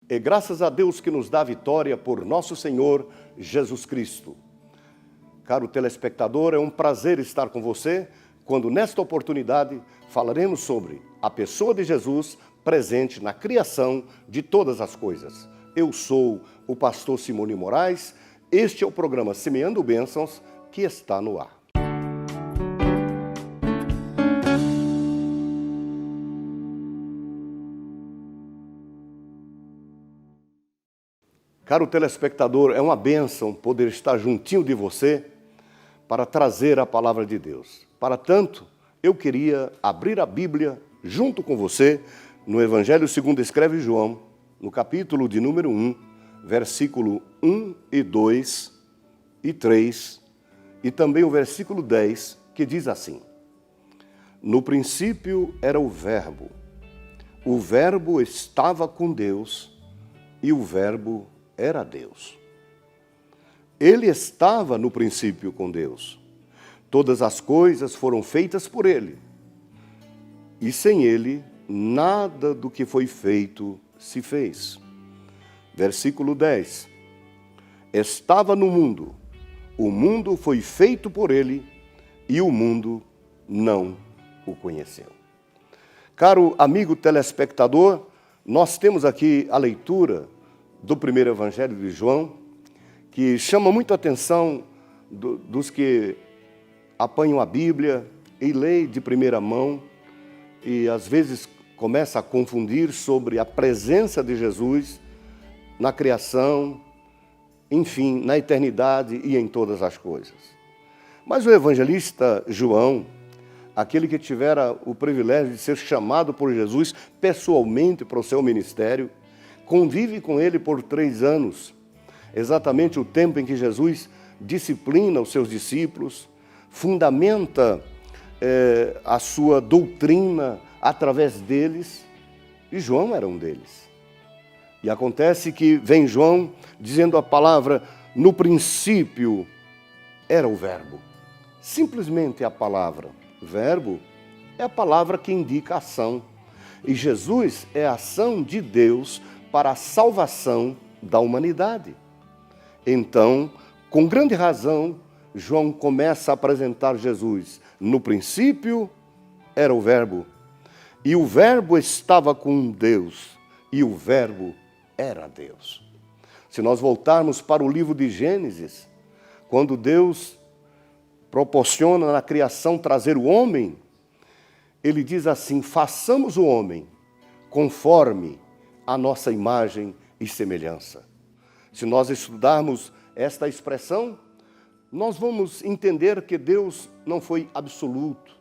E graças a Deus que nos dá vitória por nosso Senhor Jesus Cristo. Caro telespectador, é um prazer estar com você quando nesta oportunidade falaremos sobre a pessoa de Jesus presente na criação de todas as coisas. Eu sou o pastor Simone Moraes, este é o programa Semeando Bênçãos que está no ar. Caro telespectador, é uma bênção poder estar juntinho de você para trazer a palavra de Deus. Para tanto, eu queria abrir a Bíblia junto com você no Evangelho segundo escreve João, no capítulo de número 1, versículo 1 e 2 e 3, e também o versículo 10, que diz assim: No princípio era o Verbo estava com Deus, e o Verbo era Deus. Ele estava no princípio com Deus. Todas as coisas foram feitas por ele. E sem ele, nada do que foi feito se fez. Versículo 10. Estava no mundo. O mundo foi feito por ele e o mundo não o conheceu. Caro amigo telespectador, nós temos aqui a leitura do primeiro Evangelho de João, que chama muito a atenção dos que apanham a Bíblia e leem de primeira mão e às vezes começa a confundir sobre a presença de Jesus na criação, enfim, na eternidade e em todas as coisas. Mas o evangelista João, aquele que tivera o privilégio de ser chamado por Jesus pessoalmente para o seu ministério, convive com ele por 3 anos, exatamente o tempo em que Jesus disciplina os seus discípulos, fundamenta a sua doutrina através deles, e João era um deles. E acontece que vem João dizendo a palavra, no princípio era o Verbo. Simplesmente a palavra. Verbo é a palavra que indica ação. E Jesus é a ação de Deus para a salvação da humanidade. Então, com grande razão, João começa a apresentar Jesus. No princípio era o Verbo, e o Verbo estava com Deus, e o Verbo era Deus. Se nós voltarmos para o livro de Gênesis, quando Deus proporciona na criação trazer o homem, ele diz assim, façamos o homem conforme a nossa imagem e semelhança. Se nós estudarmos esta expressão, nós vamos entender que Deus não foi absoluto.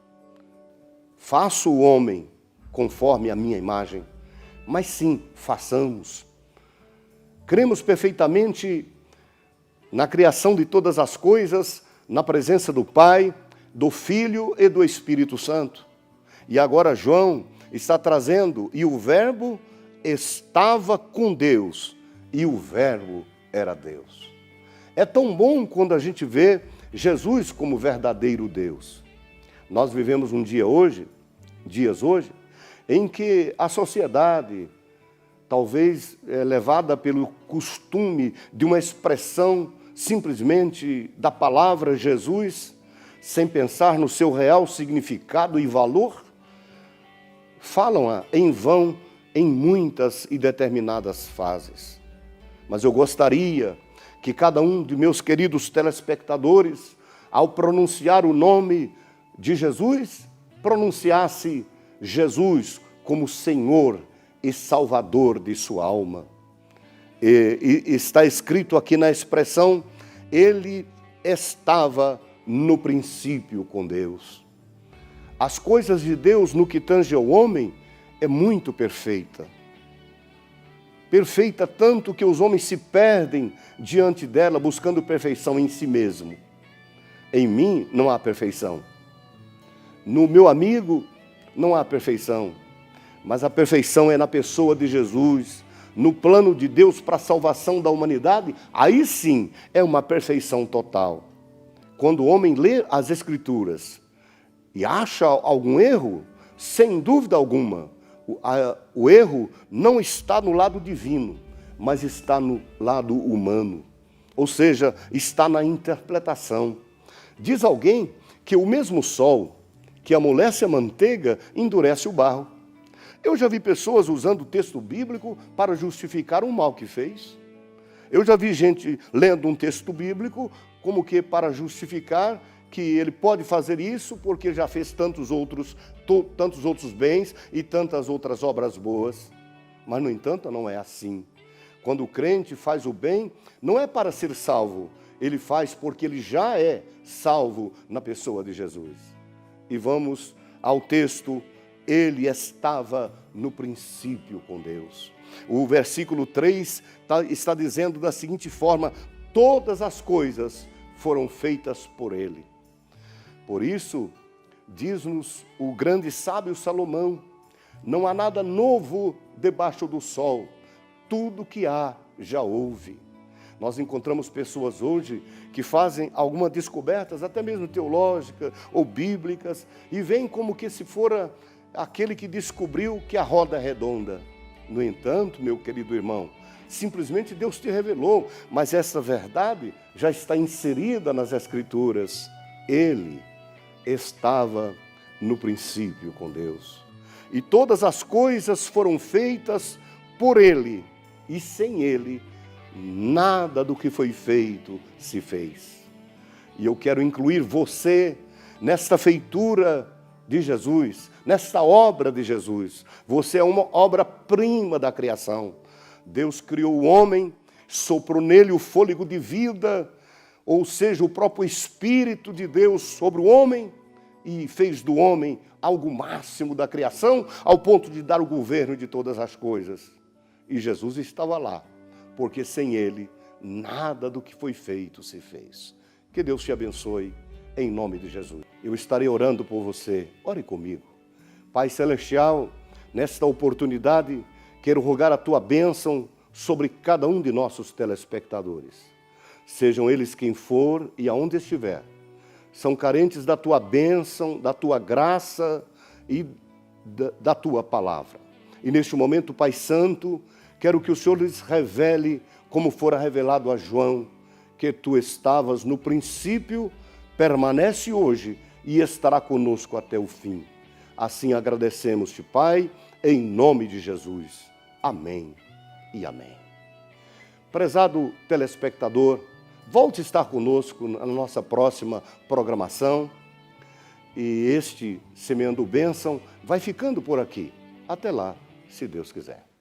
Faço o homem conforme a minha imagem, mas sim, façamos. Cremos perfeitamente na criação de todas as coisas, na presença do Pai, do Filho e do Espírito Santo. E agora João está trazendo, e o Verbo estava com Deus, e o Verbo era Deus. É tão bom quando a gente vê Jesus como verdadeiro Deus. Nós vivemos dias hoje, em que a sociedade, talvez levada pelo costume de uma expressão simplesmente da palavra Jesus, sem pensar no seu real significado e valor, falam em vão em muitas e determinadas fases. Mas eu gostaria que cada um de meus queridos telespectadores, ao pronunciar o nome de Jesus, pronunciasse Jesus como Senhor e Salvador de sua alma. E está escrito aqui na expressão, ele estava no princípio com Deus. As coisas de Deus no que tange ao homem é muito perfeita. Perfeita tanto que os homens se perdem diante dela buscando perfeição em si mesmo. Em mim não há perfeição. No meu amigo não há perfeição. Mas a perfeição é na pessoa de Jesus, no plano de Deus para a salvação da humanidade. Aí sim é uma perfeição total. Quando o homem lê as Escrituras e acha algum erro, sem dúvida alguma, o erro não está no lado divino, mas está no lado humano, ou seja, está na interpretação. Diz alguém que o mesmo sol que amolece a manteiga endurece o barro. Eu já vi pessoas usando o texto bíblico para justificar um mal que fez. Eu já vi gente lendo um texto bíblico como que para justificar que ele pode fazer isso porque já fez tantos outros bens e tantas outras obras boas. Mas, no entanto, não é assim. Quando o crente faz o bem, não é para ser salvo, ele faz porque ele já é salvo na pessoa de Jesus. E vamos ao texto, ele estava no princípio com Deus. O versículo 3 está dizendo da seguinte forma: todas as coisas foram feitas por ele. Por isso, diz-nos o grande sábio Salomão, não há nada novo debaixo do sol, tudo que há já houve. Nós encontramos pessoas hoje que fazem algumas descobertas, até mesmo teológicas ou bíblicas, e veem como que se fora aquele que descobriu que a roda é redonda. No entanto, meu querido irmão, simplesmente Deus te revelou, mas essa verdade já está inserida nas Escrituras. Ele estava no princípio com Deus. E todas as coisas foram feitas por Ele, e sem Ele, nada do que foi feito se fez. E eu quero incluir você nesta feitura de Jesus, nesta obra de Jesus. Você é uma obra-prima da criação. Deus criou o homem, soprou nele o fôlego de vida, ou seja, o próprio Espírito de Deus sobre o homem, e fez do homem algo máximo da criação, ao ponto de dar o governo de todas as coisas. E Jesus estava lá, porque sem ele, nada do que foi feito se fez. Que Deus te abençoe, em nome de Jesus. Eu estarei orando por você. Ore comigo. Pai Celestial, nesta oportunidade, quero rogar a tua bênção sobre cada um de nossos telespectadores. Sejam eles quem for e aonde estiver, são carentes da tua bênção, da tua graça e da tua palavra. E neste momento, Pai Santo, quero que o Senhor lhes revele, como fora revelado a João, que tu estavas no princípio, permanece hoje e estará conosco até o fim. Assim agradecemos-te, Pai, em nome de Jesus. Amém e amém. Prezado telespectador, volte a estar conosco na nossa próxima programação. E este Semeando Bênção vai ficando por aqui. Até lá, se Deus quiser.